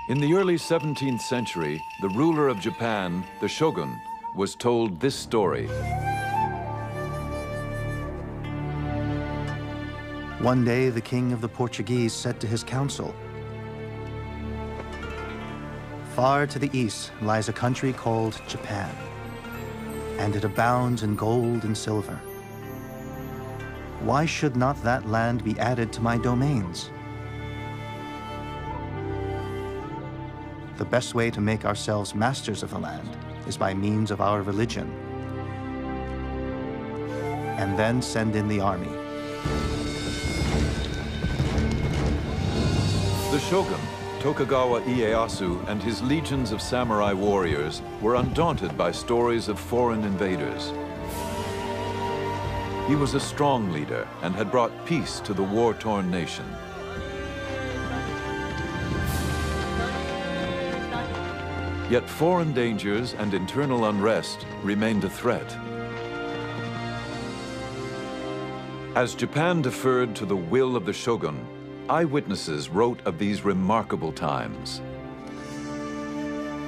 In the early 17th century, the ruler of Japan, the shogun, was told this story. One day, the king of the Portuguese said to his council, "Far to the east lies a country called Japan, and it abounds in gold and silver. Why should not that land be added to my domains? The best way to make ourselves masters of the land is by means of our religion, and then send in the army." The shogun, Tokugawa Ieyasu, and his legions of samurai warriors were undaunted by stories of foreign invaders. He was a strong leader and had brought peace to the war-torn nation. Yet foreign dangers and internal unrest remained a threat. As Japan deferred to the will of the shogun, eyewitnesses wrote of these remarkable times.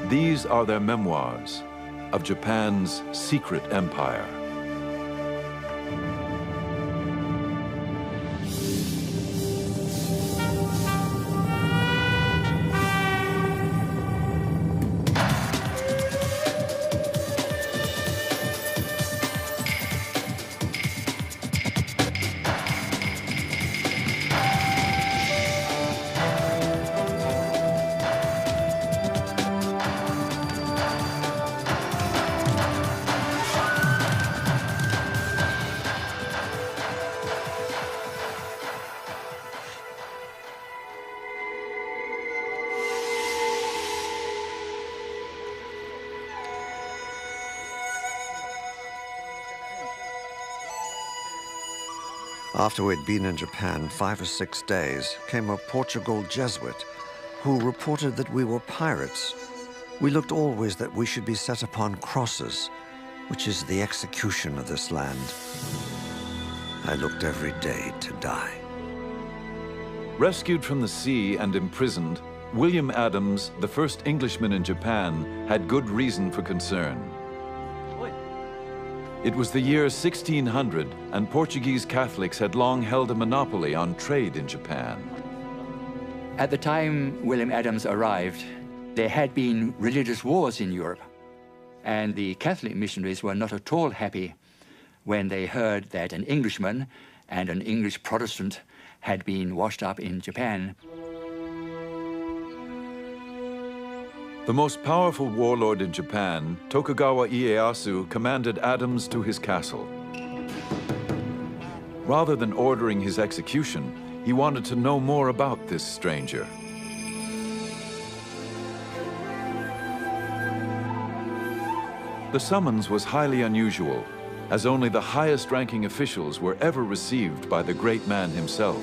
These are their memoirs of Japan's secret empire. After we'd been in Japan 5 or 6 days, came a Portugal Jesuit who reported that we were pirates. We looked always that we should be set upon crosses, which is the execution of this land. I looked every day to die. Rescued from the sea and imprisoned, William Adams, the first Englishman in Japan, had good reason for concern. It was the year 1600, and Portuguese Catholics had long held a monopoly on trade in Japan. At the time William Adams arrived, there had been religious wars in Europe, and the Catholic missionaries were not at all happy when they heard that an Englishman and an English Protestant had been washed up in Japan. The most powerful warlord in Japan, Tokugawa Ieyasu, commanded Adams to his castle. Rather than ordering his execution, he wanted to know more about this stranger. The summons was highly unusual, as only the highest-ranking officials were ever received by the great man himself.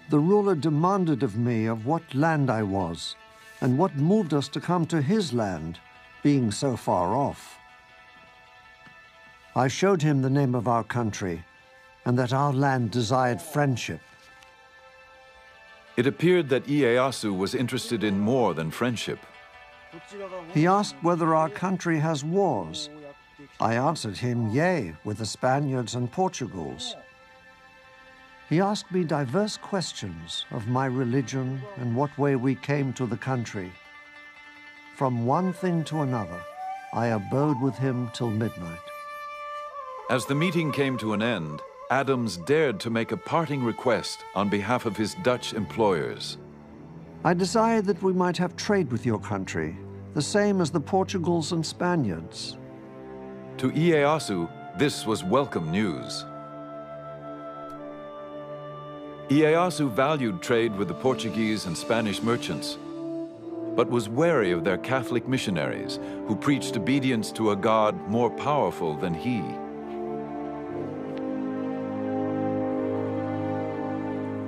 The ruler demanded of me of what land I was, and what moved us to come to his land, being so far off. I showed him the name of our country, and that our land desired friendship. It appeared that Ieyasu was interested in more than friendship. He asked whether our country has wars. I answered him, yea, with the Spaniards and Portugals. He asked me diverse questions of my religion and what way we came to the country. From one thing to another, I abode with him till midnight. As the meeting came to an end, Adams dared to make a parting request on behalf of his Dutch employers. I desired that we might have trade with your country, the same as the Portugals and Spaniards. To Ieyasu, this was welcome news. Ieyasu valued trade with the Portuguese and Spanish merchants, but was wary of their Catholic missionaries who preached obedience to a God more powerful than he.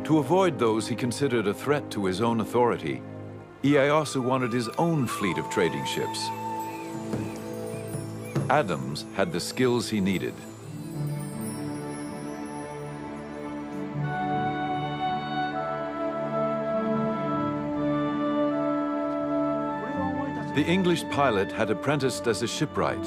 To avoid those he considered a threat to his own authority, Ieyasu wanted his own fleet of trading ships. Adams had the skills he needed. The English pilot had apprenticed as a shipwright.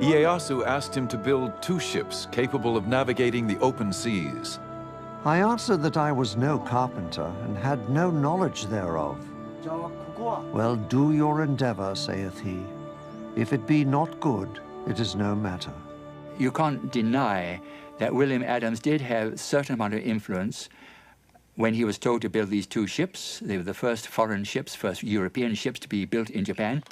Ieyasu asked him to build 2 ships capable of navigating the open seas. I answered that I was no carpenter and had no knowledge thereof. Well, do your endeavor, saith he. If it be not good, it is no matter. You can't deny that William Adams did have a certain amount of influence when he was told to build these 2 ships. They were the first foreign ships, first European ships to be built in Japan.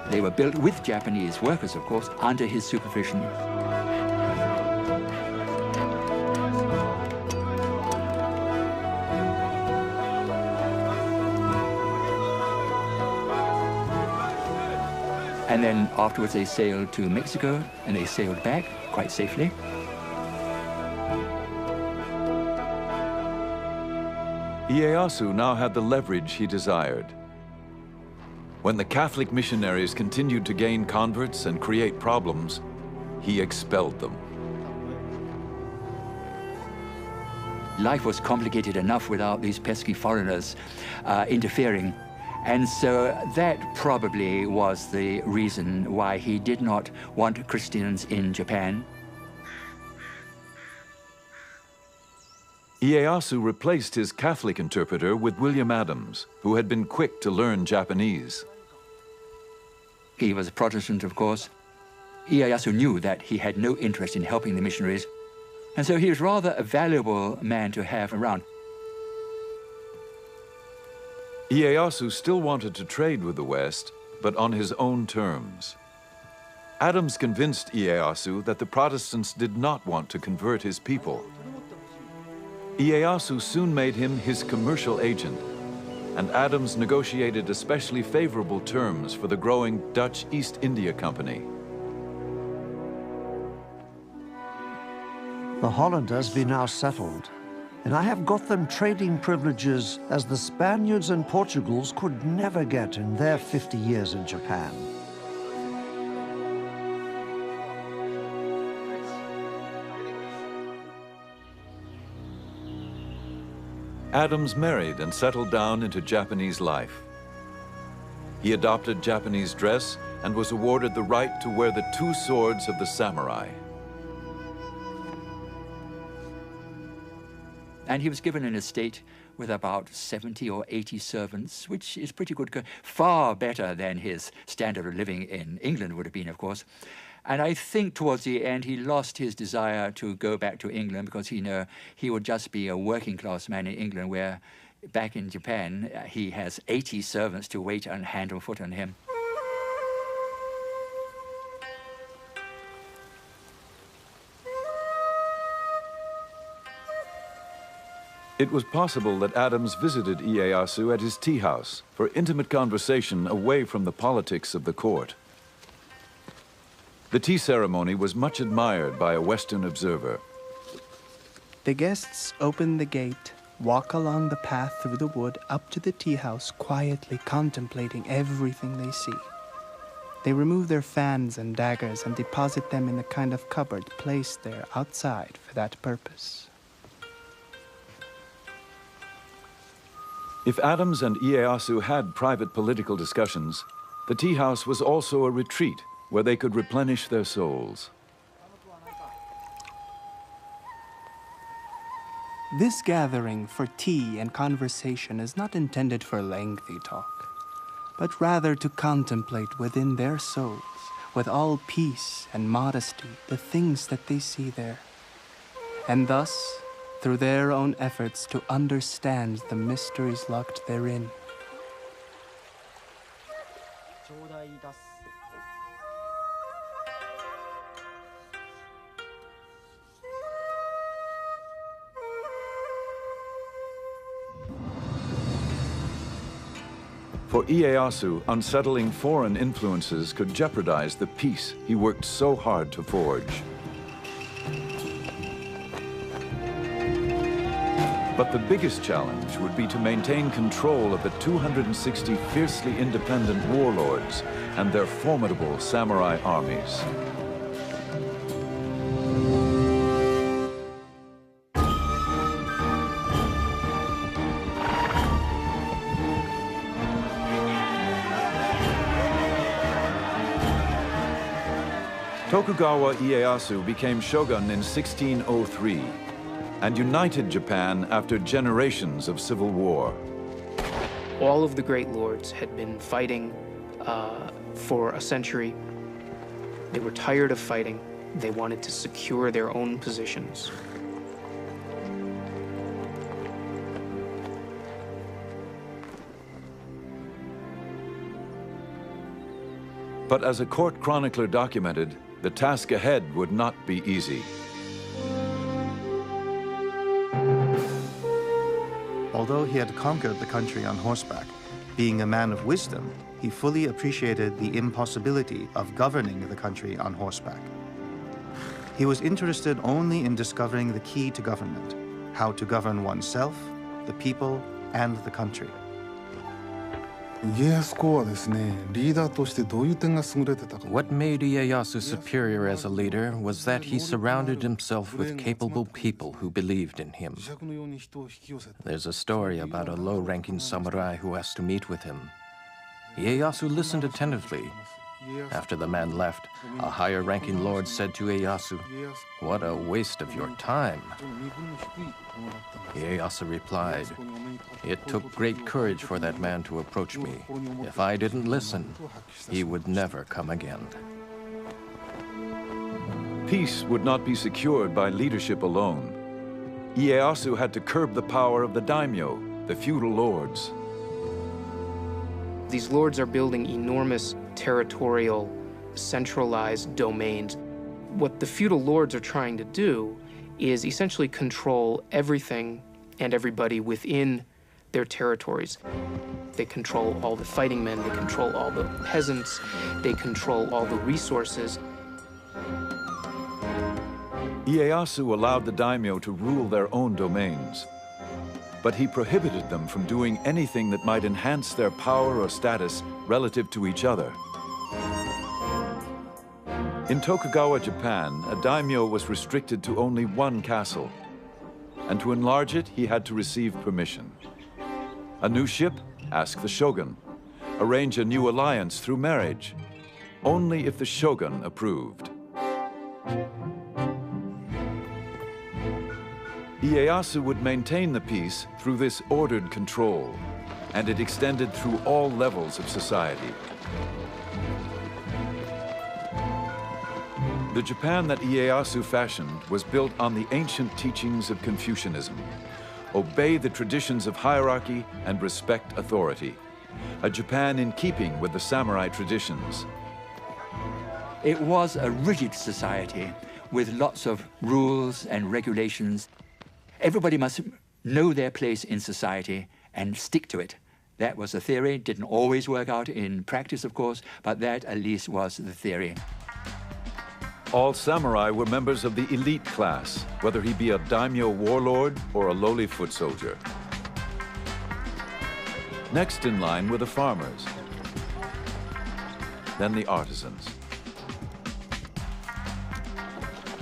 They were built with Japanese workers, of course, under his supervision. And then afterwards they sailed to Mexico, and they sailed back quite safely. Ieyasu now had the leverage he desired. When the Catholic missionaries continued to gain converts and create problems, he expelled them. Life was complicated enough without these pesky foreigners interfering. And so that probably was the reason why he did not want Christians in Japan. Ieyasu replaced his Catholic interpreter with William Adams, who had been quick to learn Japanese. He was a Protestant, of course. Ieyasu knew that he had no interest in helping the missionaries, and so he was rather a valuable man to have around. Ieyasu still wanted to trade with the West, but on his own terms. Adams convinced Ieyasu that the Protestants did not want to convert his people. Ieyasu soon made him his commercial agent, and Adams negotiated especially favorable terms for the growing Dutch East India Company. The Hollanders be now settled, and I have got them trading privileges as the Spaniards and Portugals could never get in their 50 years in Japan. Adams married and settled down into Japanese life. He adopted Japanese dress and was awarded the right to wear the 2 swords of the samurai. And he was given an estate with about 70 or 80 servants, which is pretty good, far better than his standard of living in England would have been, of course. And I think towards the end he lost his desire to go back to England because he would just be a working class man in England, where back in Japan he has 80 servants to wait and hand and foot on him. It was possible that Adams visited Ieyasu at his tea house for intimate conversation away from the politics of the court. The tea ceremony was much admired by a Western observer. The guests open the gate, walk along the path through the wood up to the tea house, quietly contemplating everything they see. They remove their fans and daggers and deposit them in a kind of cupboard placed there outside for that purpose. If Adams and Ieyasu had private political discussions, the tea house was also a retreat where they could replenish their souls. This gathering for tea and conversation is not intended for lengthy talk, but rather to contemplate within their souls, with all peace and modesty, the things that they see there, and thus, through their own efforts, to understand the mysteries locked therein. For Ieyasu, unsettling foreign influences could jeopardize the peace he worked so hard to forge. But the biggest challenge would be to maintain control of the 260 fiercely independent warlords and their formidable samurai armies. Tokugawa Ieyasu became shogun in 1603 and united Japan after generations of civil war. All of the great lords had been fighting for a century. They were tired of fighting. They wanted to secure their own positions. But as a court chronicler documented, the task ahead would not be easy. Although he had conquered the country on horseback, being a man of wisdom, he fully appreciated the impossibility of governing the country on horseback. He was interested only in discovering the key to government, how to govern oneself, the people, and the country. What made Ieyasu superior as a leader was that he surrounded himself with capable people who believed in him. There's a story about a low-ranking samurai who asked to meet with him. Ieyasu listened attentively. After the man left, a higher-ranking lord said to Ieyasu, "What a waste of your time." Ieyasu replied, "It took great courage for that man to approach me. If I didn't listen, he would never come again." Peace would not be secured by leadership alone. Ieyasu had to curb the power of the daimyo, the feudal lords. These lords are building enormous territorial, centralized domains. What the feudal lords are trying to do is essentially control everything and everybody within their territories. They control all the fighting men, they control all the peasants, they control all the resources. Ieyasu allowed the daimyo to rule their own domains, but he prohibited them from doing anything that might enhance their power or status relative to each other. In Tokugawa, Japan, a daimyo was restricted to only one castle, and to enlarge it, he had to receive permission. A new ship? Ask the shogun. Arrange a new alliance through marriage, only if the shogun approved. Ieyasu would maintain the peace through this ordered control, and it extended through all levels of society. The Japan that Ieyasu fashioned was built on the ancient teachings of Confucianism. Obey the traditions of hierarchy and respect authority. A Japan in keeping with the samurai traditions. It was a rigid society with lots of rules and regulations. Everybody must know their place in society and stick to it. That was the theory. Didn't always work out in practice, of course, but that at least was the theory. All samurai were members of the elite class, whether he be a daimyo warlord or a lowly foot soldier. Next in line were the farmers, then the artisans.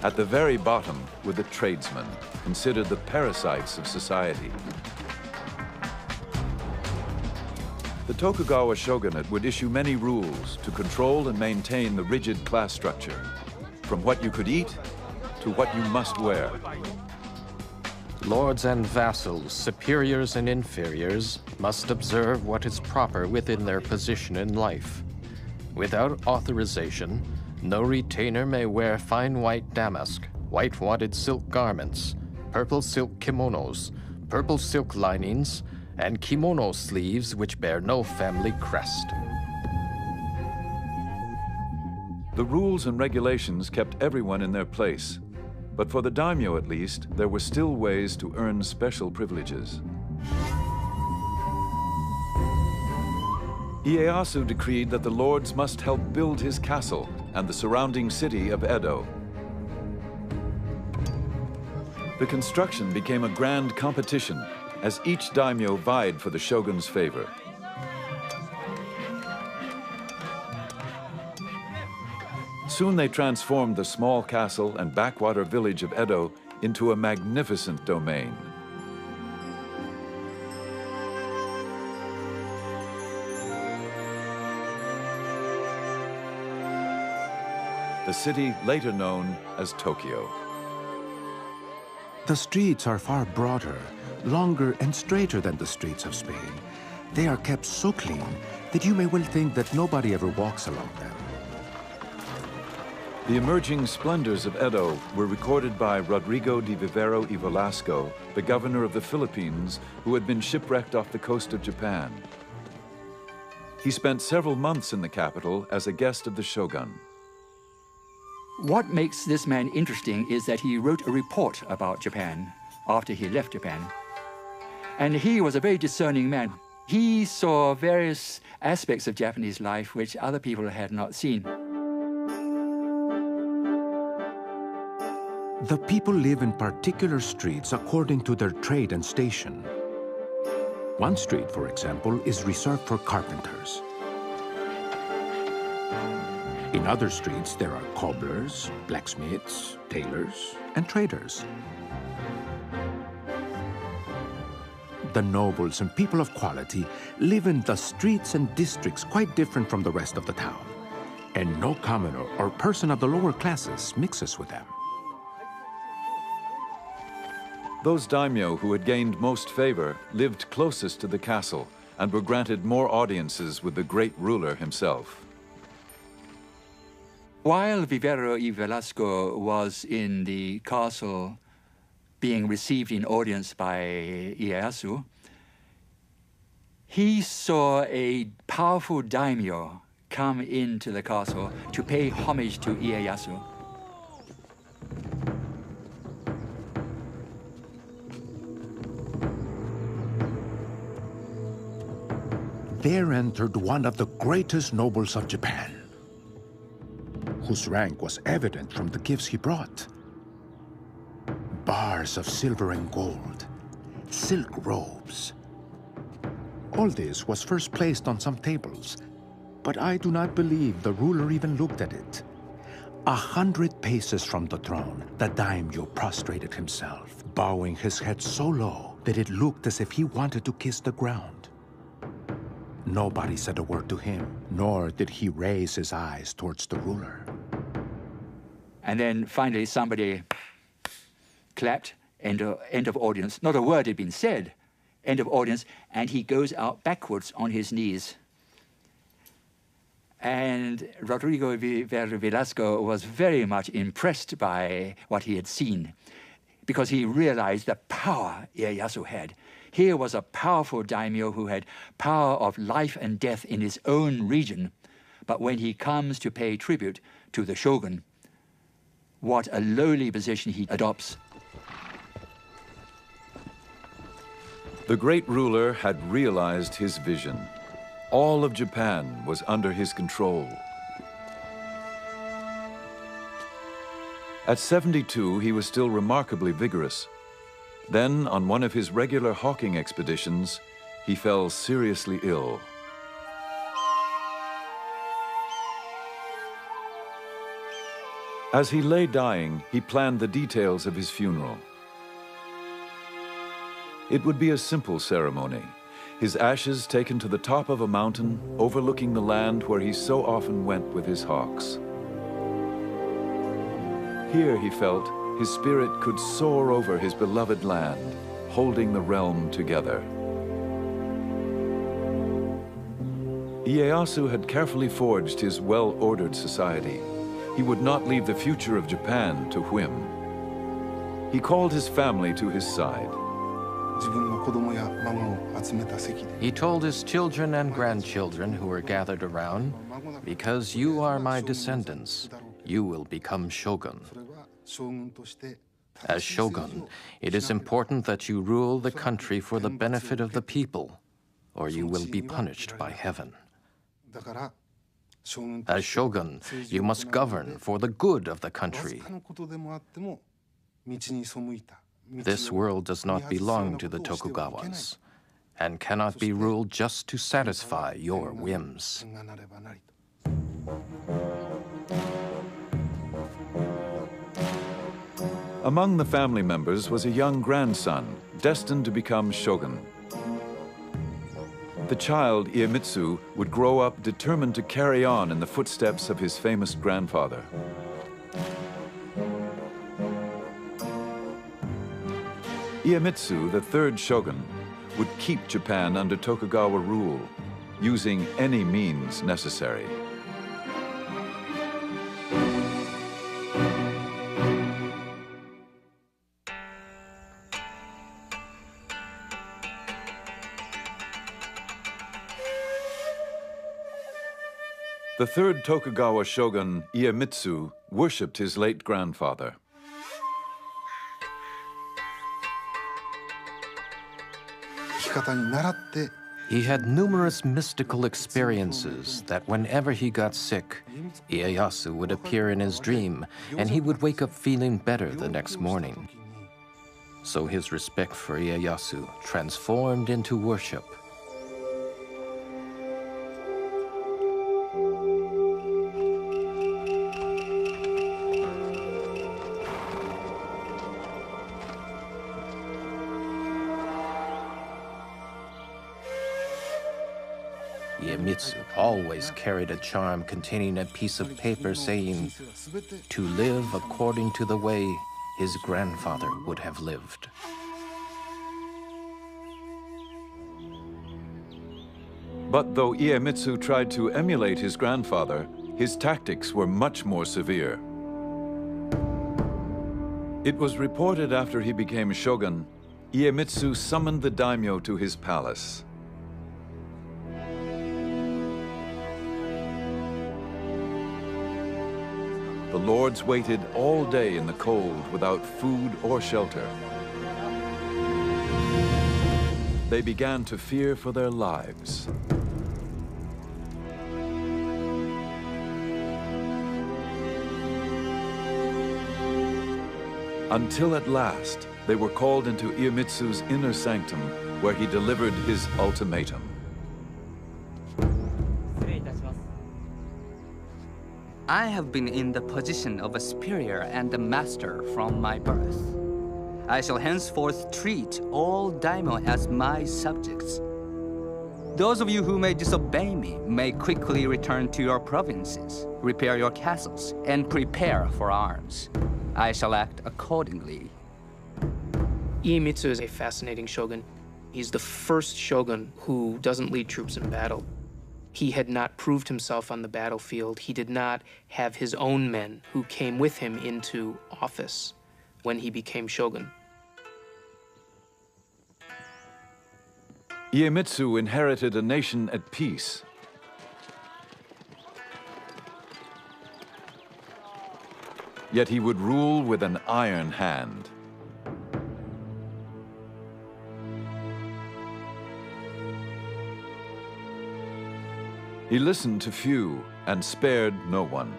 At the very bottom were the tradesmen, considered the parasites of society. The Tokugawa shogunate would issue many rules to control and maintain the rigid class structure, from what you could eat to what you must wear. Lords and vassals, superiors and inferiors, must observe what is proper within their position in life. Without authorization, no retainer may wear fine white damask, white wadded silk garments, purple silk kimonos, purple silk linings, and kimono sleeves which bear no family crest. The rules and regulations kept everyone in their place, but for the daimyo at least, there were still ways to earn special privileges. Ieyasu decreed that the lords must help build his castle and the surrounding city of Edo. The construction became a grand competition as each daimyo vied for the shogun's favor. Soon they transformed the small castle and backwater village of Edo into a magnificent domain. The city later known as Tokyo. The streets are far broader, longer and straighter than the streets of Spain. They are kept so clean that you may well think that nobody ever walks along them. The emerging splendors of Edo were recorded by Rodrigo de Vivero y Velasco, the governor of the Philippines, who had been shipwrecked off the coast of Japan. He spent several months in the capital as a guest of the shogun. What makes this man interesting is that he wrote a report about Japan after he left Japan. And he was a very discerning man. He saw various aspects of Japanese life which other people had not seen. The people live in particular streets according to their trade and station. One street, for example, is reserved for carpenters. In other streets, there are cobblers, blacksmiths, tailors, and traders. The nobles and people of quality live in the streets and districts quite different from the rest of the town, and no commoner or person of the lower classes mixes with them. Those daimyo who had gained most favor lived closest to the castle and were granted more audiences with the great ruler himself. While Vivero y Velasco was in the castle being received in audience by Ieyasu, he saw a powerful daimyo come into the castle to pay homage to Ieyasu. There entered one of the greatest nobles of Japan, whose rank was evident from the gifts he brought. Bars of silver and gold, silk robes. All this was first placed on some tables, but I do not believe the ruler even looked at it. 100 paces from the throne, the daimyo prostrated himself, bowing his head so low that it looked as if he wanted to kiss the ground. Nobody said a word to him, nor did he raise his eyes towards the ruler. And then finally somebody clapped, end of audience. Not a word had been said, end of audience, and he goes out backwards on his knees. And Rodrigo Velasco was very much impressed by what he had seen, because he realized the power Ieyasu had. Here was a powerful daimyo who had power of life and death in his own region. But when he comes to pay tribute to the shogun, what a lowly position he adopts. The great ruler had realized his vision. All of Japan was under his control. At 72, he was still remarkably vigorous. Then, on one of his regular hawking expeditions, he fell seriously ill. As he lay dying, he planned the details of his funeral. It would be a simple ceremony, his ashes taken to the top of a mountain overlooking the land where he so often went with his hawks. Here, he felt, his spirit could soar over his beloved land, holding the realm together. Ieyasu had carefully forged his well-ordered society. He would not leave the future of Japan to whim. He called his family to his side. He told his children and grandchildren who were gathered around, "Because you are my descendants, you will become shogun. As shogun, it is important that you rule the country for the benefit of the people, or you will be punished by heaven. As shogun, you must govern for the good of the country. This world does not belong to the Tokugawas and cannot be ruled just to satisfy your whims. Among the family members was a young grandson, destined to become shogun. The child, Iemitsu, would grow up determined to carry on in the footsteps of his famous grandfather. Iemitsu, the third shogun, would keep Japan under Tokugawa rule, using any means necessary. The third Tokugawa shogun, Iemitsu, worshipped his late grandfather. He had numerous mystical experiences that whenever he got sick, Ieyasu would appear in his dream, and he would wake up feeling better the next morning. So his respect for Ieyasu transformed into worship. Iemitsu always carried a charm containing a piece of paper saying, "To live according to the way his grandfather would have lived." But though Iemitsu tried to emulate his grandfather, his tactics were much more severe. It was reported after he became shogun, Iemitsu summoned the daimyo to his palace. The lords waited all day in the cold without food or shelter. They began to fear for their lives. Until at last, they were called into Iemitsu's inner sanctum, where he delivered his ultimatum. I have been in the position of a superior and a master from my birth. I shall henceforth treat all daimyo as my subjects. Those of you who may disobey me may quickly return to your provinces, repair your castles, and prepare for arms. I shall act accordingly. Iemitsu is a fascinating shogun. He's the first shogun who doesn't lead troops in battle. He had not proved himself on the battlefield. He did not have his own men who came with him into office when he became shogun. Iemitsu inherited a nation at peace. Yet he would rule with an iron hand. He listened to few and spared no one.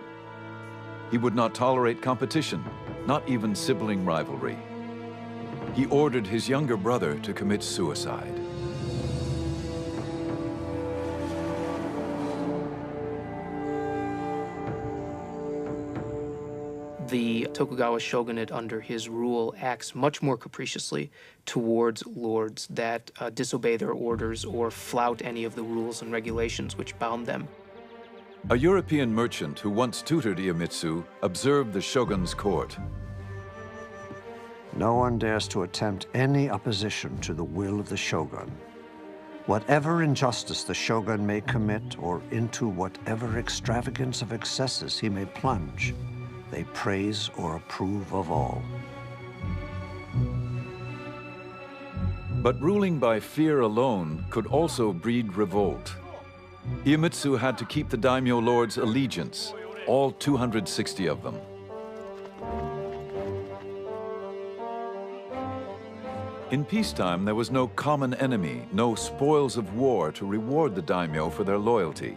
He would not tolerate competition, not even sibling rivalry. He ordered his younger brother to commit suicide. The Tokugawa shogunate under his rule acts much more capriciously towards lords that disobey their orders or flout any of the rules and regulations which bound them. A European merchant who once tutored Iemitsu observed the shogun's court. No one dares to attempt any opposition to the will of the shogun. Whatever injustice the shogun may commit, or into whatever extravagance of excesses he may plunge, they praise or approve of all. But ruling by fear alone could also breed revolt. Iemitsu had to keep the daimyo lords' allegiance, all 260 of them. In peacetime, there was no common enemy, no spoils of war to reward the daimyo for their loyalty.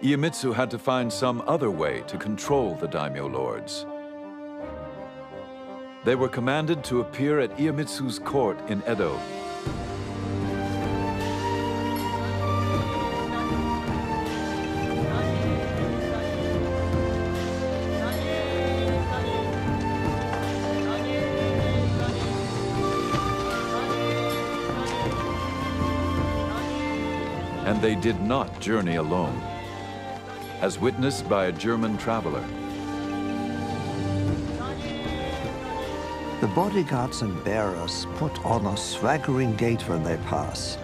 Iemitsu had to find some other way to control the daimyo lords. They were commanded to appear at Iemitsu's court in Edo. And they did not journey alone, as witnessed by a German traveler. The bodyguards and bearers put on a swaggering gait when they pass.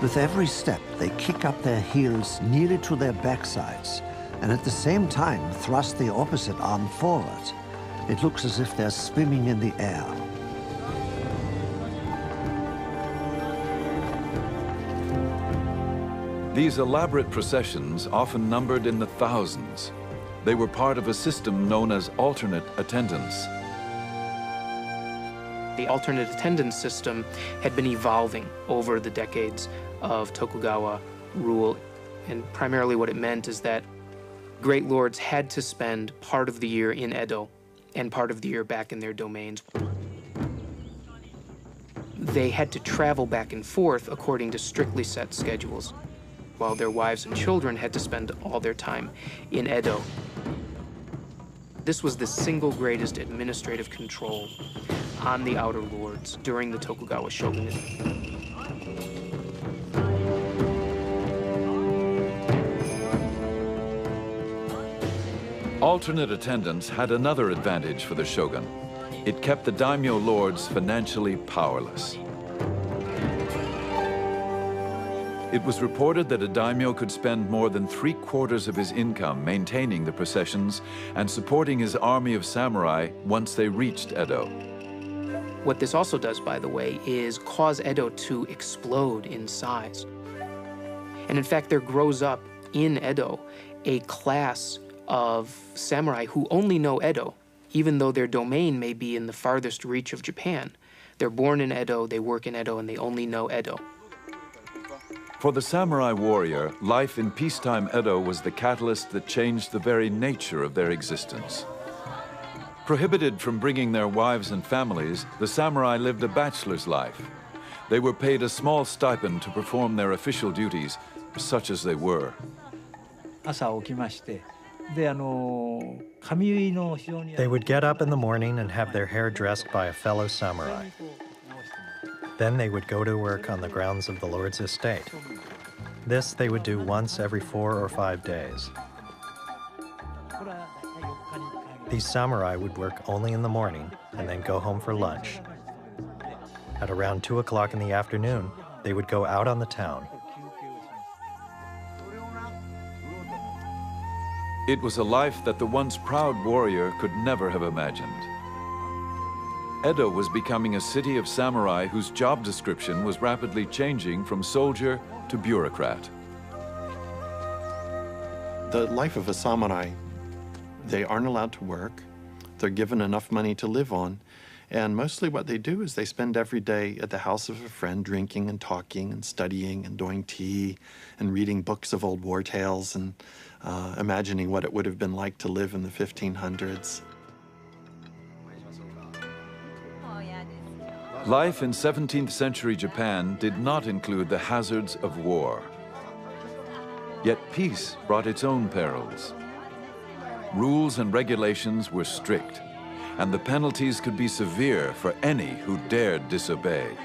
With every step, they kick up their heels nearly to their backsides, and at the same time thrust the opposite arm forward. It looks as if they're swimming in the air. These elaborate processions often numbered in the thousands. They were part of a system known as alternate attendance. The alternate attendance system had been evolving over the decades of Tokugawa rule, and primarily what it meant is that great lords had to spend part of the year in Edo and part of the year back in their domains. They had to travel back and forth according to strictly set schedules, while their wives and children had to spend all their time in Edo. This was the single greatest administrative control on the outer lords during the Tokugawa shogunate. Alternate attendance had another advantage for the shogun. It kept the daimyo lords financially powerless. It was reported that a daimyo could spend more than 3/4 of his income maintaining the processions and supporting his army of samurai once they reached Edo. What this also does, by the way, is cause Edo to explode in size. And in fact, there grows up in Edo a class of samurai who only know Edo, even though their domain may be in the farthest reach of Japan. They're born in Edo, they work in Edo, and they only know Edo. For the samurai warrior, life in peacetime Edo was the catalyst that changed the very nature of their existence. Prohibited from bringing their wives and families, the samurai lived a bachelor's life. They were paid a small stipend to perform their official duties, such as they were. They would get up in the morning and have their hair dressed by a fellow samurai. Then they would go to work on the grounds of the Lord's estate. This they would do once every 4 or 5 days. These samurai would work only in the morning and then go home for lunch. At around 2 o'clock in the afternoon, they would go out on the town. It was a life that the once proud warrior could never have imagined. Edo was becoming a city of samurai whose job description was rapidly changing from soldier to bureaucrat. The life of a samurai, they aren't allowed to work. They're given enough money to live on. And mostly what they do is they spend every day at the house of a friend drinking and talking and studying and doing tea and reading books of old war tales and imagining what it would have been like to live in the 1500s. Life in 17th century Japan did not include the hazards of war. Yet peace brought its own perils. Rules and regulations were strict, and the penalties could be severe for any who dared disobey.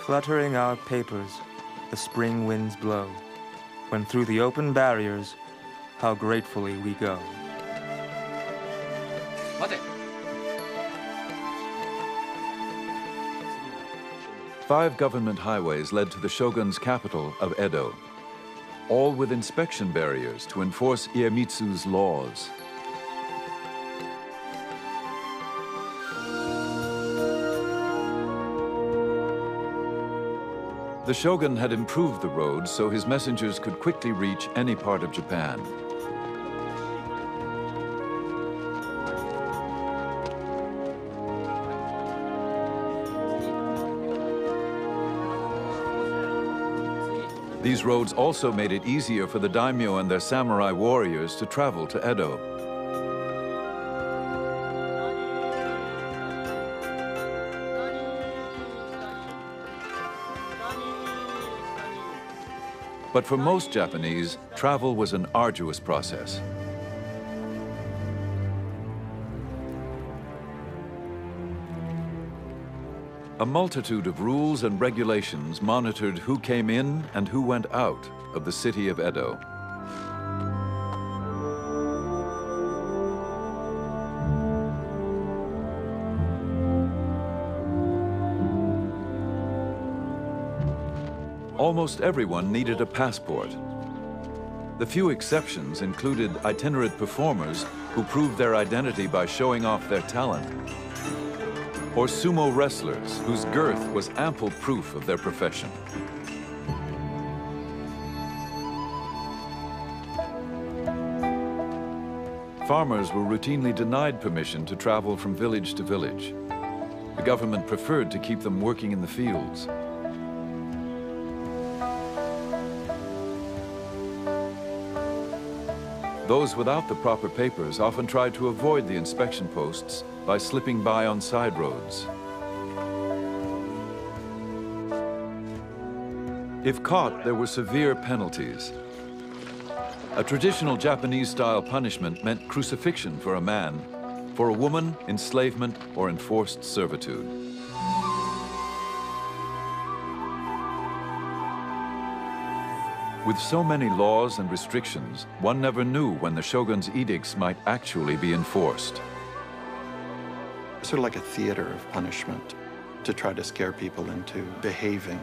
Fluttering our papers, the spring winds blow, when through the open barriers, how gratefully we go. Five government highways led to the shogun's capital of Edo, all with inspection barriers to enforce Iemitsu's laws. The shogun had improved the roads so his messengers could quickly reach any part of Japan. These roads also made it easier for the daimyo and their samurai warriors to travel to Edo. But for most Japanese, travel was an arduous process. A multitude of rules and regulations monitored who came in and who went out of the city of Edo. Almost everyone needed a passport. The few exceptions included itinerant performers who proved their identity by showing off their talent, or sumo wrestlers whose girth was ample proof of their profession. Farmers were routinely denied permission to travel from village to village. The government preferred to keep them working in the fields. Those without the proper papers often tried to avoid the inspection posts by slipping by on side roads. If caught, there were severe penalties. A traditional Japanese-style punishment meant crucifixion for a man, for a woman, enslavement or enforced servitude. With so many laws and restrictions, one never knew when the shogun's edicts might actually be enforced. Sort of like a theater of punishment to try to scare people into behaving.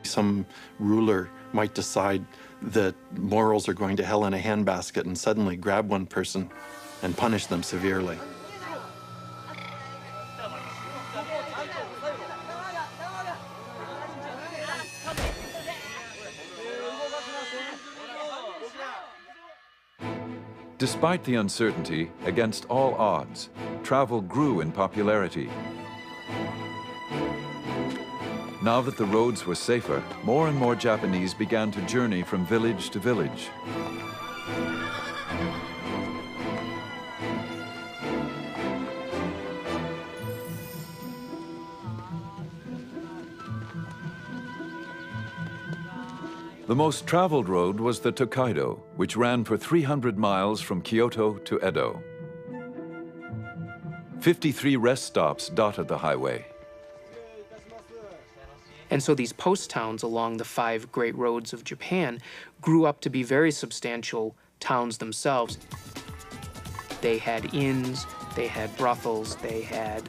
Some ruler might decide that morals are going to hell in a handbasket and suddenly grab one person and punish them severely. Despite the uncertainty, against all odds, travel grew in popularity. Now that the roads were safer, more and more Japanese began to journey from village to village. The most traveled road was the Tokaido, which ran for 300 miles from Kyoto to Edo. 53 rest stops dotted the highway. And so these post towns along the 5 great roads of Japan grew up to be very substantial towns themselves. They had inns, they had brothels, they had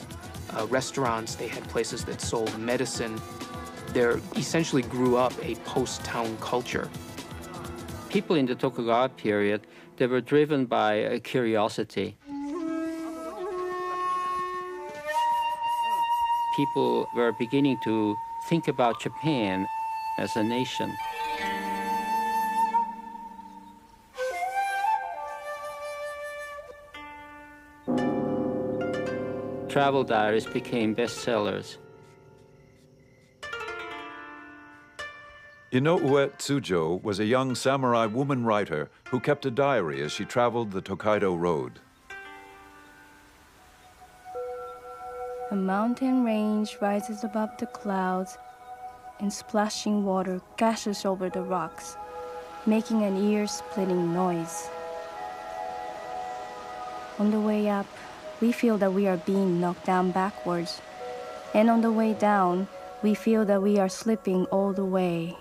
restaurants, they had places that sold medicine. There essentially grew up a post-town culture. People in the Tokugawa period, they were driven by a curiosity. People were beginning to think about Japan as a nation. Travel diaries became bestsellers. Inoue Tsujo was a young samurai woman writer who kept a diary as she traveled the Tokaido Road. A mountain range rises above the clouds, and splashing water gashes over the rocks, making an ear-splitting noise. On the way up, we feel that we are being knocked down backwards, and on the way down, we feel that we are slipping all the way.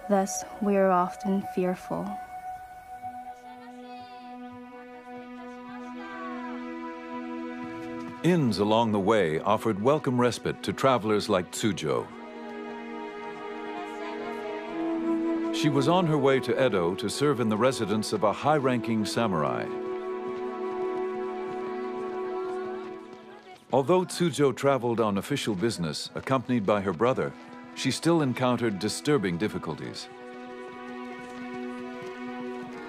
Thus, we are often fearful. Inns along the way offered welcome respite to travelers like Tsujo. She was on her way to Edo to serve in the residence of a high-ranking samurai. Although Tsujo traveled on official business, accompanied by her brother, she still encountered disturbing difficulties.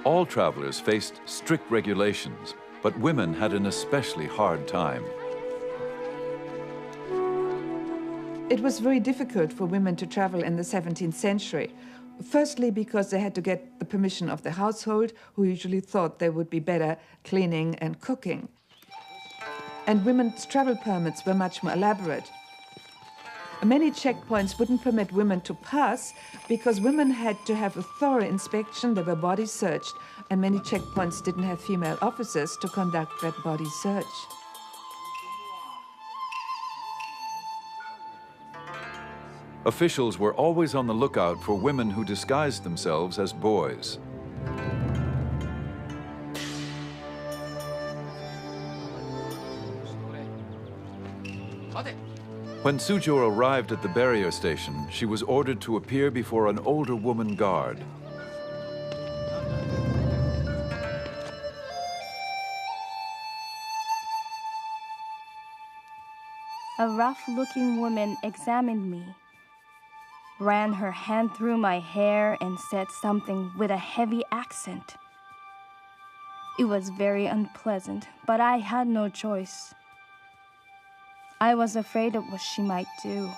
All travelers faced strict regulations, but women had an especially hard time. It was very difficult for women to travel in the 17th century. Firstly, because they had to get the permission of the household, who usually thought they would be better cleaning and cooking. And women's travel permits were much more elaborate. Many checkpoints wouldn't permit women to pass because women had to have a thorough inspection, they were body searched, and many checkpoints didn't have female officers to conduct that body search. Officials were always on the lookout for women who disguised themselves as boys. When Suzhou arrived at the barrier station, she was ordered to appear before an older woman guard. A rough-looking woman examined me, ran her hand through my hair and said something with a heavy accent. It was very unpleasant, but I had no choice. I was afraid of what she might do.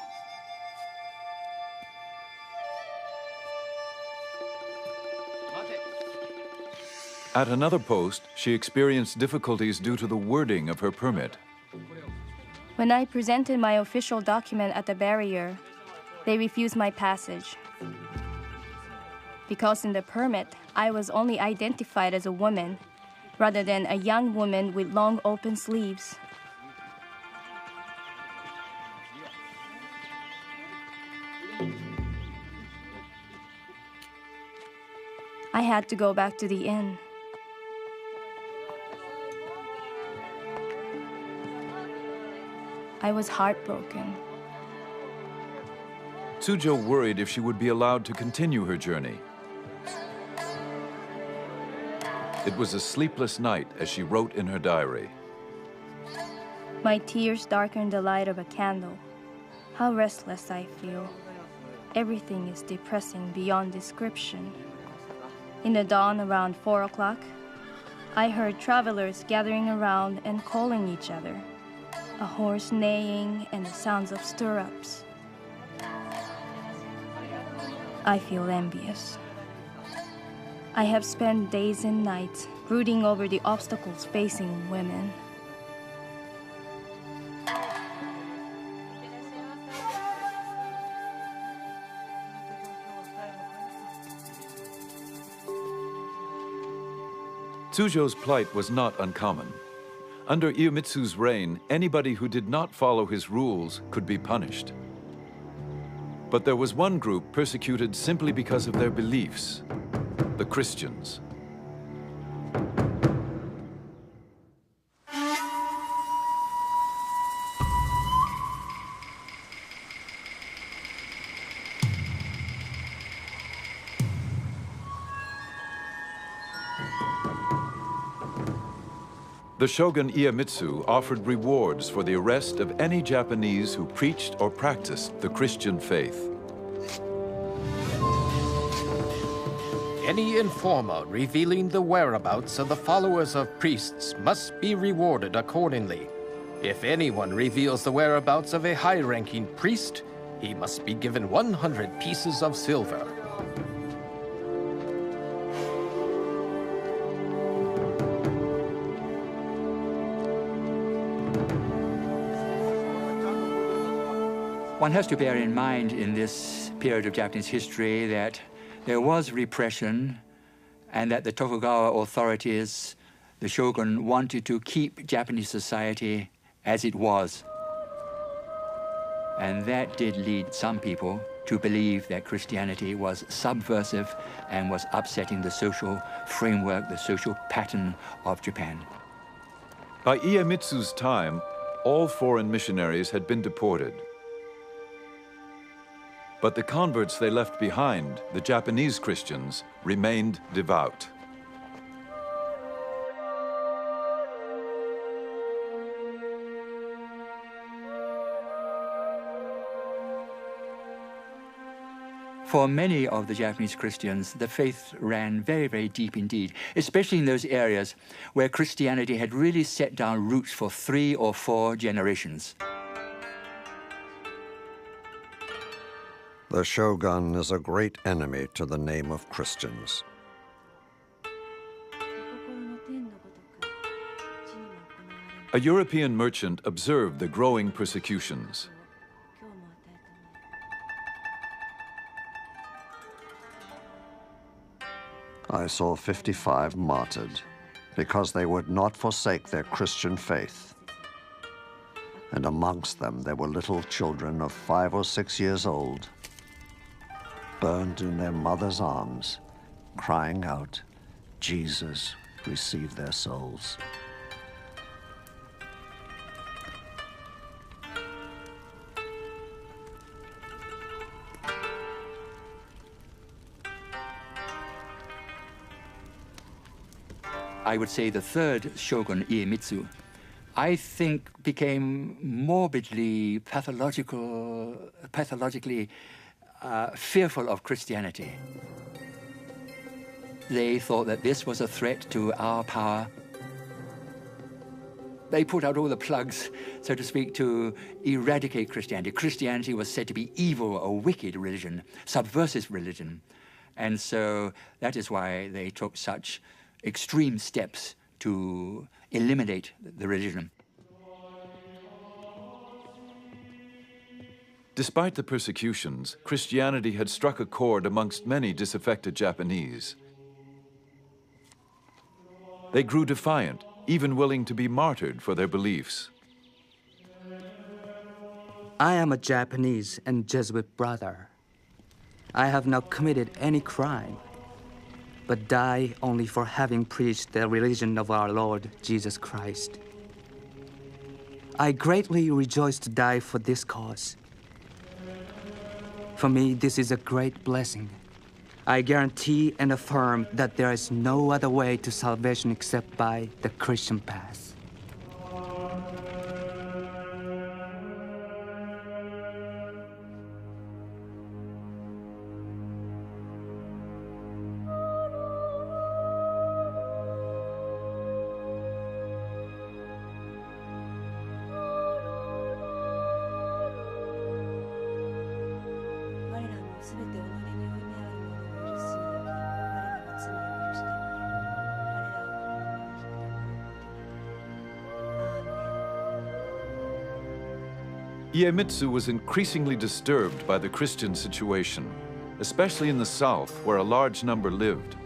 At another post, she experienced difficulties due to the wording of her permit. When I presented my official document at the barrier, they refused my passage. Because in the permit, I was only identified as a woman, rather than a young woman with long open sleeves. I had to go back to the inn. I was heartbroken. Suzhou worried if she would be allowed to continue her journey. It was a sleepless night, as she wrote in her diary. My tears darkened the light of a candle. How restless I feel. Everything is depressing beyond description. In the dawn around 4 o'clock, I heard travelers gathering around and calling each other, a horse neighing and the sounds of stirrups. I feel envious. I have spent days and nights brooding over the obstacles facing women. Suzhou's plight was not uncommon. Under Iemitsu's reign, anybody who did not follow his rules could be punished. But there was one group persecuted simply because of their beliefs: the Christians. The shogun Iemitsu offered rewards for the arrest of any Japanese who preached or practiced the Christian faith. Any informer revealing the whereabouts of the followers of priests must be rewarded accordingly. If anyone reveals the whereabouts of a high-ranking priest, he must be given 100 pieces of silver. One has to bear in mind in this period of Japanese history that there was repression and that the Tokugawa authorities, the shogun, wanted to keep Japanese society as it was. And that did lead some people to believe that Christianity was subversive and was upsetting the social framework, the social pattern of Japan. By Iemitsu's time, all foreign missionaries had been deported. But the converts they left behind, the Japanese Christians, remained devout. For many of the Japanese Christians, the faith ran very, very deep indeed, especially in those areas where Christianity had really set down roots for 3 or 4 generations. The shogun is a great enemy to the name of Christians. A European merchant observed the growing persecutions. I saw 55 martyred because they would not forsake their Christian faith. And amongst them there were little children of 5 or 6 years old, burned in their mother's arms, crying out, "Jesus, receive their souls." I would say the third shogun, Iemitsu, I think became morbidly pathologically fearful of Christianity. They thought that this was a threat to our power. They put out all the plugs, so to speak, to eradicate Christianity. Christianity was said to be evil, a wicked religion, subversive religion. And so that is why they took such extreme steps to eliminate the religion. Despite the persecutions, Christianity had struck a chord amongst many disaffected Japanese. They grew defiant, even willing to be martyred for their beliefs. I am a Japanese and Jesuit brother. I have not committed any crime, but die only for having preached the religion of our Lord Jesus Christ. I greatly rejoice to die for this cause. For me, this is a great blessing. I guarantee and affirm that there is no other way to salvation except by the Christian path. Iemitsu was increasingly disturbed by the Christian situation, especially in the south, where a large number lived.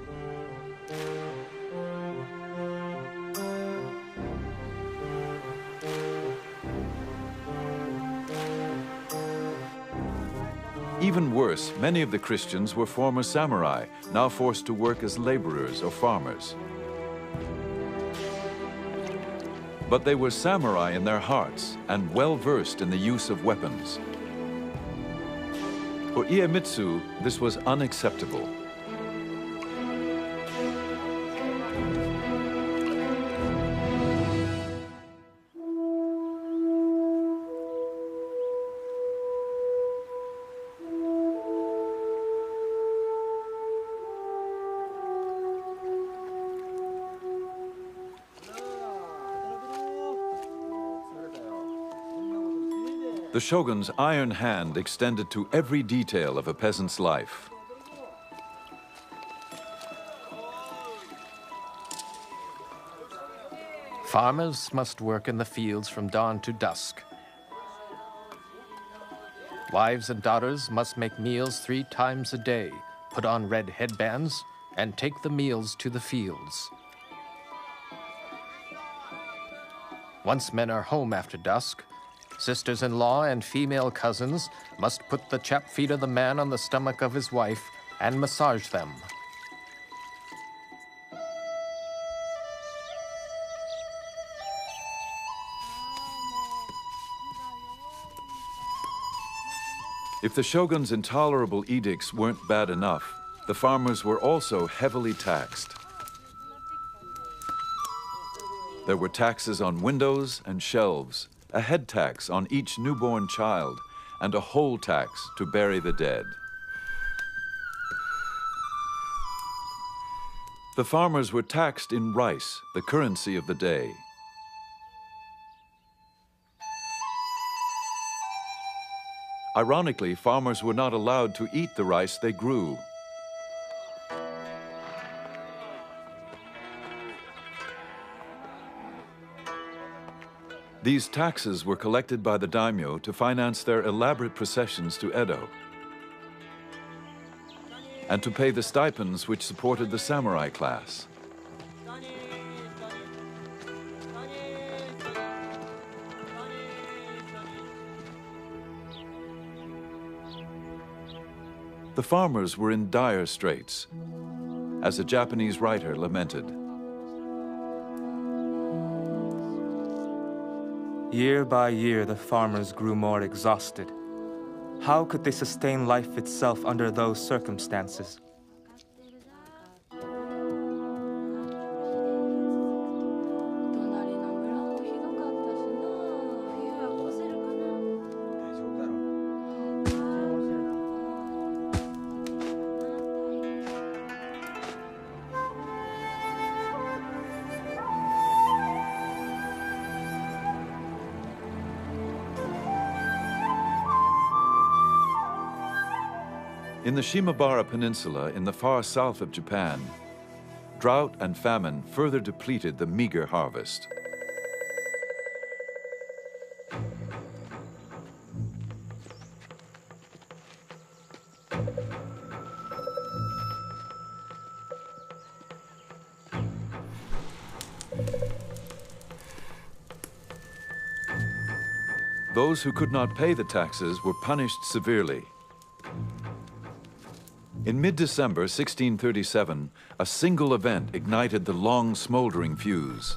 Even worse, many of the Christians were former samurai, now forced to work as laborers or farmers. But they were samurai in their hearts and well-versed in the use of weapons. For Iemitsu, this was unacceptable. The shogun's iron hand extended to every detail of a peasant's life. Farmers must work in the fields from dawn to dusk. Wives and daughters must make meals 3 times a day, put on red headbands, and take the meals to the fields. Once men are home after dusk, sisters-in-law and female cousins must put the chapped feet of the man on the stomach of his wife and massage them. If the shogun's intolerable edicts weren't bad enough, the farmers were also heavily taxed. There were taxes on windows and shelves, a head tax on each newborn child, and a whole tax to bury the dead. The farmers were taxed in rice, the currency of the day. Ironically, farmers were not allowed to eat the rice they grew. These taxes were collected by the daimyo to finance their elaborate processions to Edo, and to pay the stipends which supported the samurai class. The farmers were in dire straits, as a Japanese writer lamented. Year by year, the farmers grew more exhausted. How could they sustain life itself under those circumstances? In the Shimabara Peninsula in the far south of Japan, drought and famine further depleted the meager harvest. Those who could not pay the taxes were punished severely. In mid-December 1637, a single event ignited the long smoldering fuse.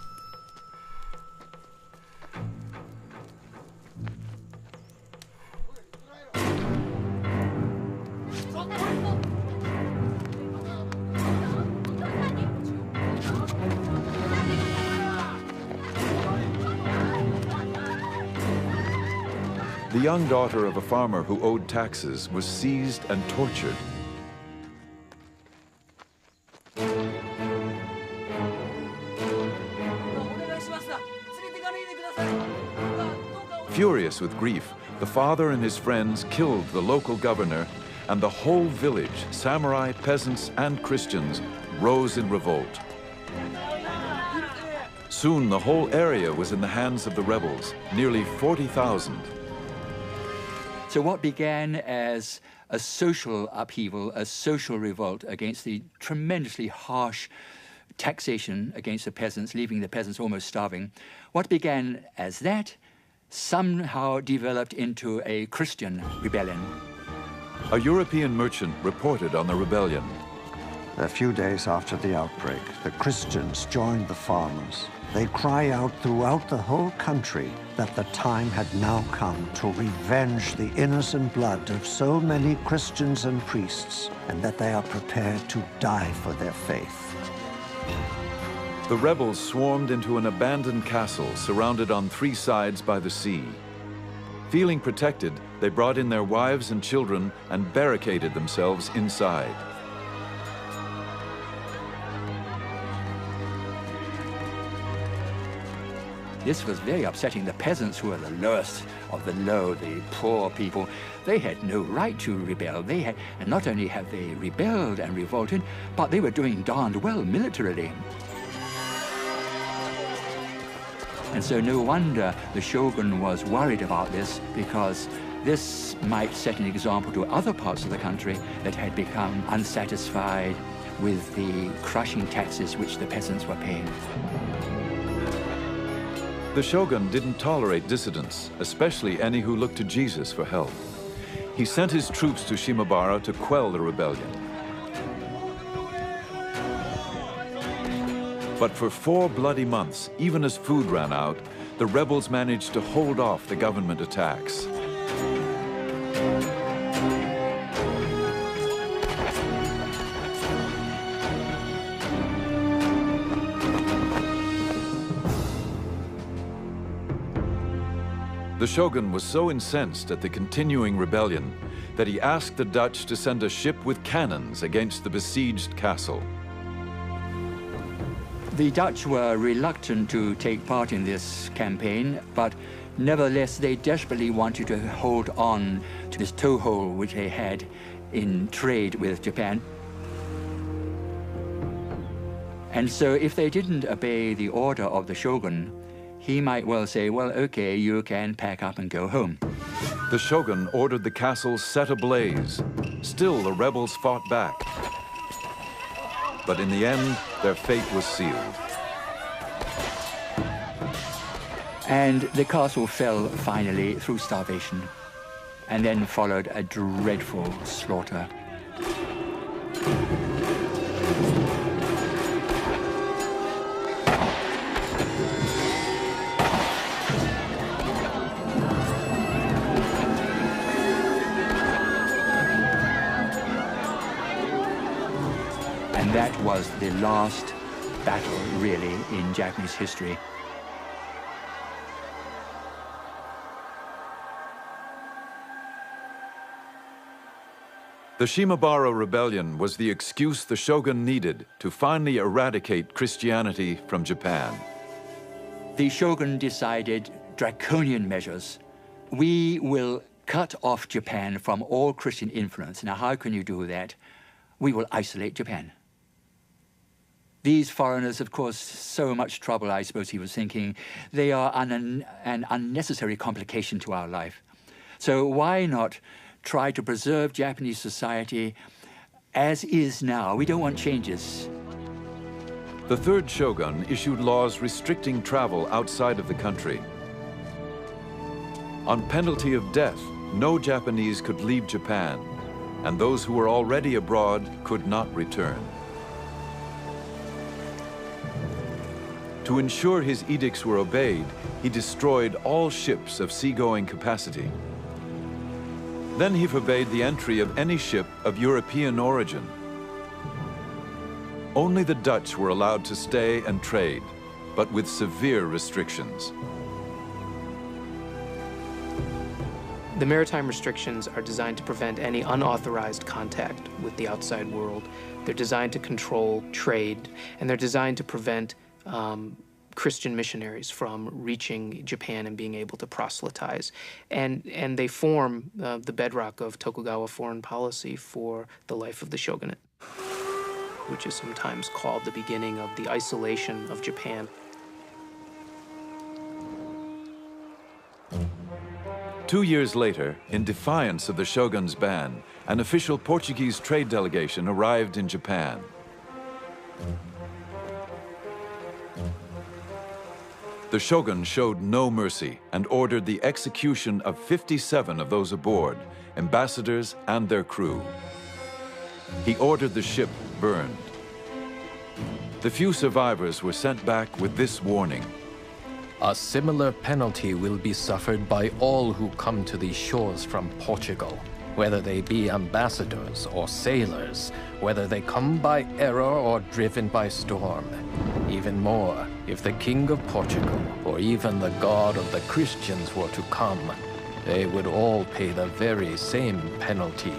The young daughter of a farmer who owed taxes was seized and tortured. Furious with grief, the father and his friends killed the local governor, and the whole village, samurai, peasants, and Christians, rose in revolt. Soon the whole area was in the hands of the rebels, nearly 40,000. So what began as a social upheaval, a social revolt against the tremendously harsh taxation against the peasants, leaving the peasants almost starving, what began as that somehow developed into a Christian rebellion. A European merchant reported on the rebellion. A few days after the outbreak, the Christians joined the farmers. They cry out throughout the whole country that the time had now come to revenge the innocent blood of so many Christians and priests, and that they are prepared to die for their faith. The rebels swarmed into an abandoned castle surrounded on three sides by the sea. Feeling protected, they brought in their wives and children and barricaded themselves inside. This was very upsetting. The peasants, who were the lowest of the low, the poor people, they had no right to rebel. And not only have they rebelled and revolted, but they were doing darned well militarily. And so no wonder the shogun was worried about this, because this might set an example to other parts of the country that had become unsatisfied with the crushing taxes which the peasants were paying. The shogun didn't tolerate dissidents, especially any who looked to Jesus for help. He sent his troops to Shimabara to quell the rebellion. But for 4 bloody months, even as food ran out, the rebels managed to hold off the government attacks. The shogun was so incensed at the continuing rebellion that he asked the Dutch to send a ship with cannons against the besieged castle. The Dutch were reluctant to take part in this campaign, but Nevertheless, they desperately wanted to hold on to this toehold which they had in trade with Japan. And so if they didn't obey the order of the shogun, he might well say, well, okay, you can pack up and go home. The shogun ordered the castle set ablaze. Still, the rebels fought back. But in the end, their fate was sealed. And the castle fell finally through starvation, and then followed a dreadful slaughter. And that was the last battle, really, in Japanese history. The Shimabara Rebellion was the excuse the shogun needed to finally eradicate Christianity from Japan. The shogun decided draconian measures. We will cut off Japan from all Christian influence. Now, how can you do that? We will isolate Japan. These foreigners, of course, so much trouble, I suppose he was thinking. They are an unnecessary complication to our life. So why not try to preserve Japanese society as is now? We don't want changes. The third shogun issued laws restricting travel outside of the country. On penalty of death, no Japanese could leave Japan, and those who were already abroad could not return. To ensure his edicts were obeyed, he destroyed all ships of seagoing capacity. Then he forbade the entry of any ship of European origin. Only the Dutch were allowed to stay and trade, but with severe restrictions. The maritime restrictions are designed to prevent any unauthorized contact with the outside world. They're designed to control trade, and they're designed to prevent Christian missionaries from reaching Japan and being able to proselytize. And they form the bedrock of Tokugawa foreign policy for the life of the shogunate, which is sometimes called the beginning of the isolation of Japan. Two years later, in defiance of the shogun's ban, an official Portuguese trade delegation arrived in Japan. The shogun showed no mercy and ordered the execution of 57 of those aboard, ambassadors and their crew. He ordered the ship burned. The few survivors were sent back with this warning: a similar penalty will be suffered by all who come to these shores from Portugal, whether they be ambassadors or sailors, whether they come by error or driven by storm. Even more, if the King of Portugal or even the God of the Christians were to come, they would all pay the very same penalty.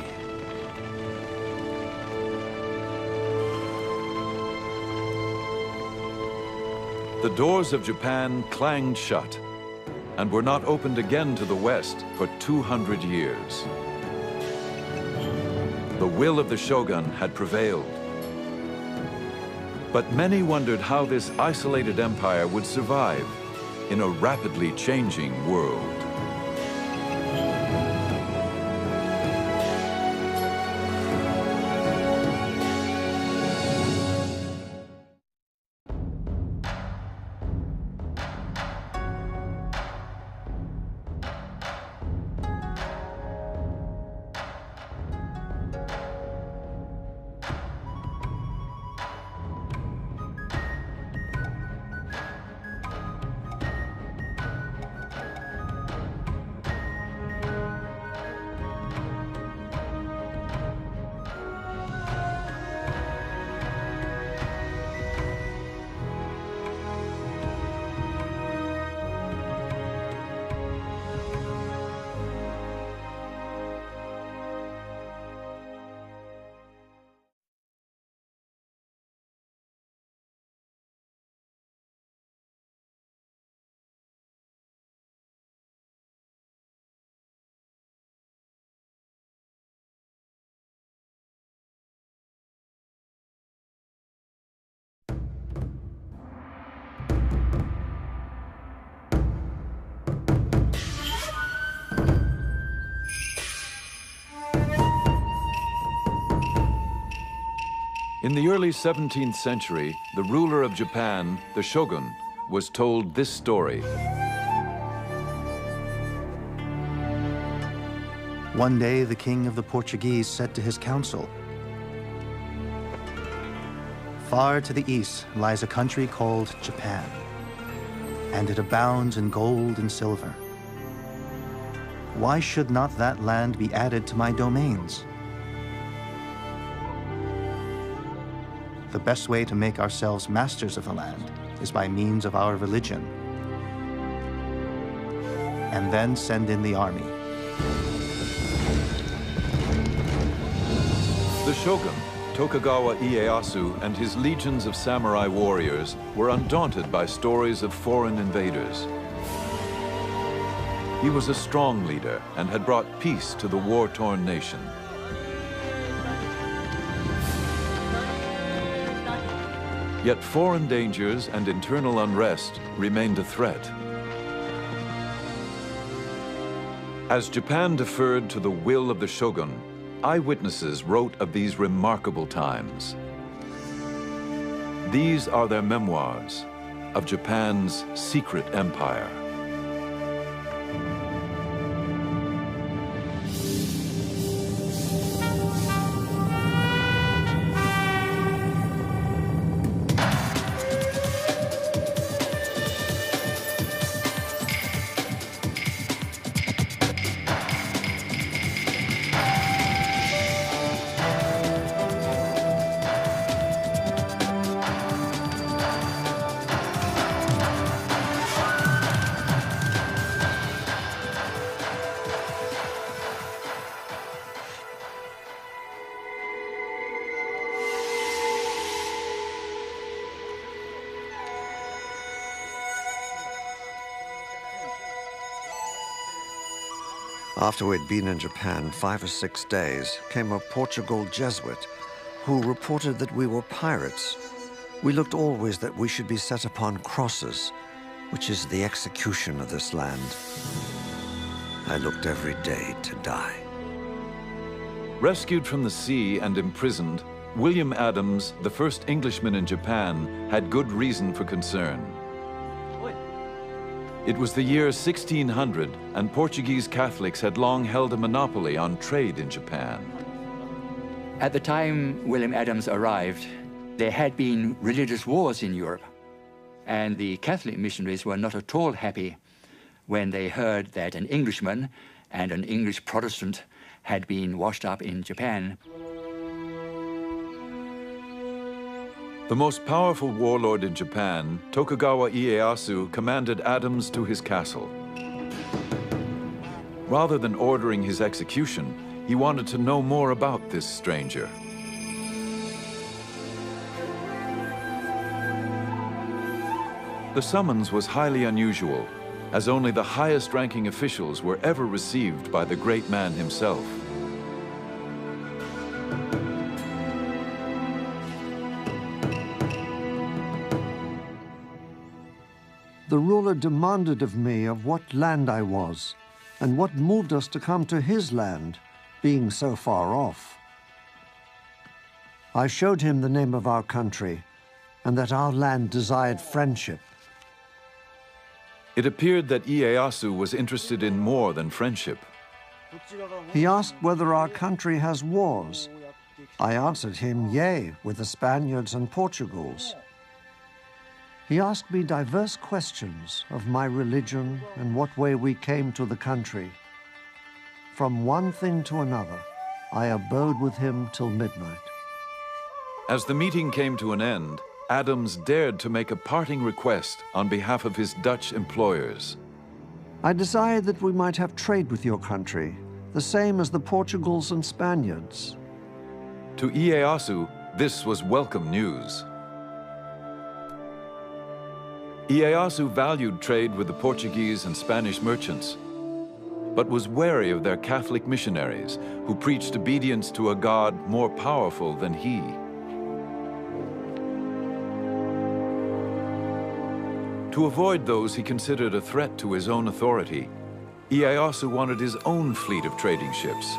The doors of Japan clanged shut and were not opened again to the West for 200 years. The will of the shogun had prevailed. But many wondered how this isolated empire would survive in a rapidly changing world. In the early 17th century, the ruler of Japan, the shogun, was told this story. One day, the king of the Portuguese said to his council, "Far to the east lies a country called Japan, and it abounds in gold and silver. Why should not that land be added to my domains? The best way to make ourselves masters of the land is by means of our religion, and then send in the army." The shogun, Tokugawa Ieyasu, and his legions of samurai warriors were undaunted by stories of foreign invaders. He was a strong leader and had brought peace to the war-torn nation. Yet foreign dangers and internal unrest remained a threat. As Japan deferred to the will of the shogun, eyewitnesses wrote of these remarkable times. These are their memoirs of Japan's secret empire. After we'd been in Japan 5 or 6 days, came a Portugal Jesuit who reported that we were pirates. We looked always that we should be set upon crosses, which is the execution of this land. I looked every day to die. Rescued from the sea and imprisoned, William Adams, the first Englishman in Japan, had good reason for concern. It was the year 1600, and Portuguese Catholics had long held a monopoly on trade in Japan. At the time William Adams arrived, there had been religious wars in Europe, and the Catholic missionaries were not at all happy when they heard that an Englishman and an English Protestant had been washed up in Japan. The most powerful warlord in Japan, Tokugawa Ieyasu, commanded Adams to his castle. Rather than ordering his execution, he wanted to know more about this stranger. The summons was highly unusual, as only the highest-ranking officials were ever received by the great man himself. The ruler demanded of me of what land I was, and what moved us to come to his land, being so far off. I showed him the name of our country, and that our land desired friendship. It appeared that Ieyasu was interested in more than friendship. He asked whether our country has wars. I answered him, yea, with the Spaniards and Portugals. He asked me diverse questions of my religion and what way we came to the country. From one thing to another, I abode with him till midnight. As the meeting came to an end, Adams dared to make a parting request on behalf of his Dutch employers. I desired that we might have trade with your country, the same as the Portugals and Spaniards. To Ieyasu, this was welcome news. Ieyasu valued trade with the Portuguese and Spanish merchants, but was wary of their Catholic missionaries who preached obedience to a God more powerful than he. To avoid those he considered a threat to his own authority, Ieyasu wanted his own fleet of trading ships.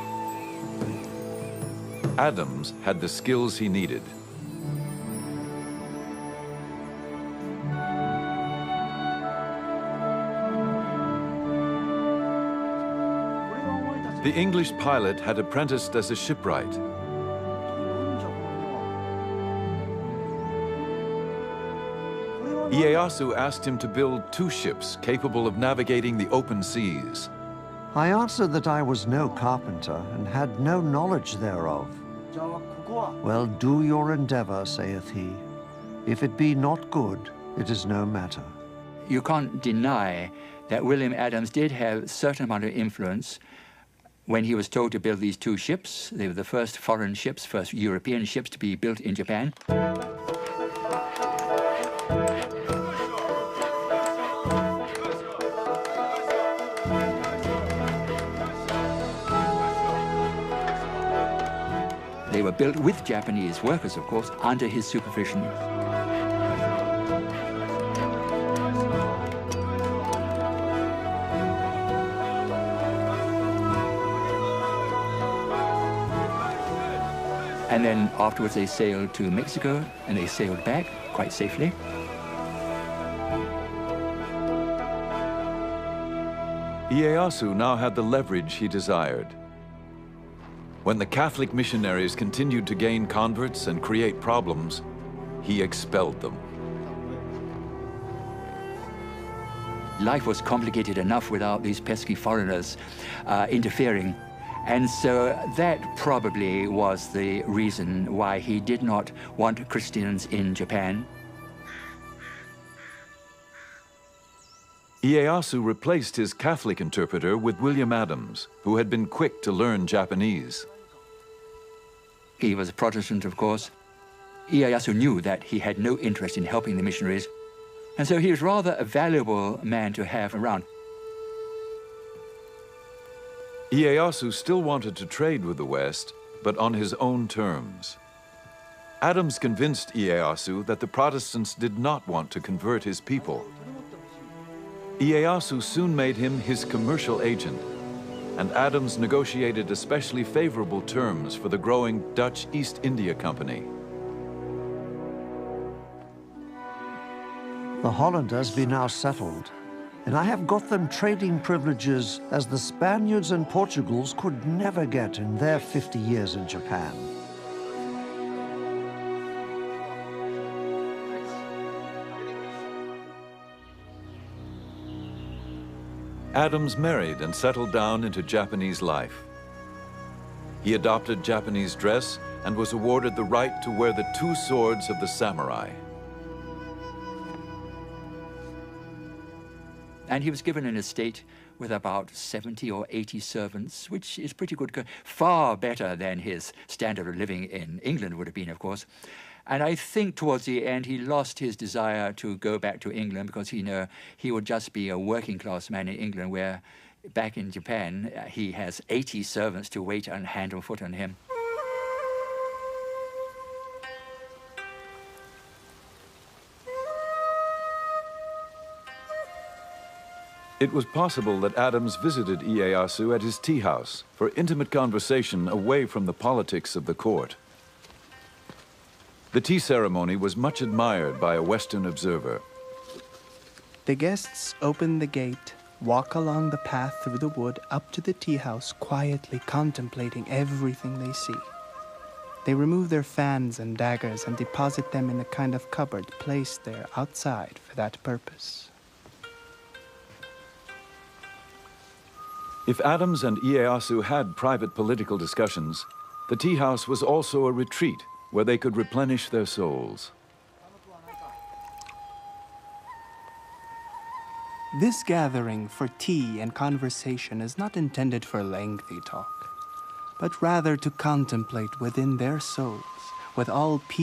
Adams had the skills he needed. The English pilot had apprenticed as a shipwright. Ieyasu asked him to build 2 ships capable of navigating the open seas. I answered that I was no carpenter and had no knowledge thereof. Well, do your endeavor, saith he. If it be not good, it is no matter. You can't deny that William Adams did have a certain amount of influence when he was told to build these 2 ships. They were the first foreign ships, first European ships to be built in Japan. They were built with Japanese workers, of course, under his supervision. And then afterwards they sailed to Mexico, and they sailed back quite safely. Ieyasu now had the leverage he desired. When the Catholic missionaries continued to gain converts and create problems, he expelled them. Life was complicated enough without these pesky foreigners interfering. And so that probably was the reason why he did not want Christians in Japan. Ieyasu replaced his Catholic interpreter with William Adams, who had been quick to learn Japanese. He was a Protestant, of course. Ieyasu knew that he had no interest in helping the missionaries, and so he was rather a valuable man to have around. Ieyasu still wanted to trade with the West, but on his own terms. Adams convinced Ieyasu that the Protestants did not want to convert his people. Ieyasu soon made him his commercial agent, and Adams negotiated especially favorable terms for the growing Dutch East India Company. The Hollanders be now settled, and I have got them trading privileges as the Spaniards and Portugals could never get in their 50 years in Japan. Adams married and settled down into Japanese life. He adopted Japanese dress and was awarded the right to wear the 2 swords of the samurai. And he was given an estate with about 70 or 80 servants, which is pretty good, far better than his standard of living in England would have been, of course. And I think towards the end he lost his desire to go back to England because he would just be a working class man in England, where back in Japan he has 80 servants to wait and hand and foot on him. It was possible that Adams visited Ieyasu at his tea house for intimate conversation away from the politics of the court. The tea ceremony was much admired by a Western observer. The guests open the gate, walk along the path through the wood up to the tea house, quietly contemplating everything they see. They remove their fans and daggers and deposit them in a kind of cupboard placed there outside for that purpose. If Adams and Ieyasu had private political discussions, the tea house was also a retreat where they could replenish their souls. This gathering for tea and conversation is not intended for lengthy talk, but rather to contemplate within their souls, with all peace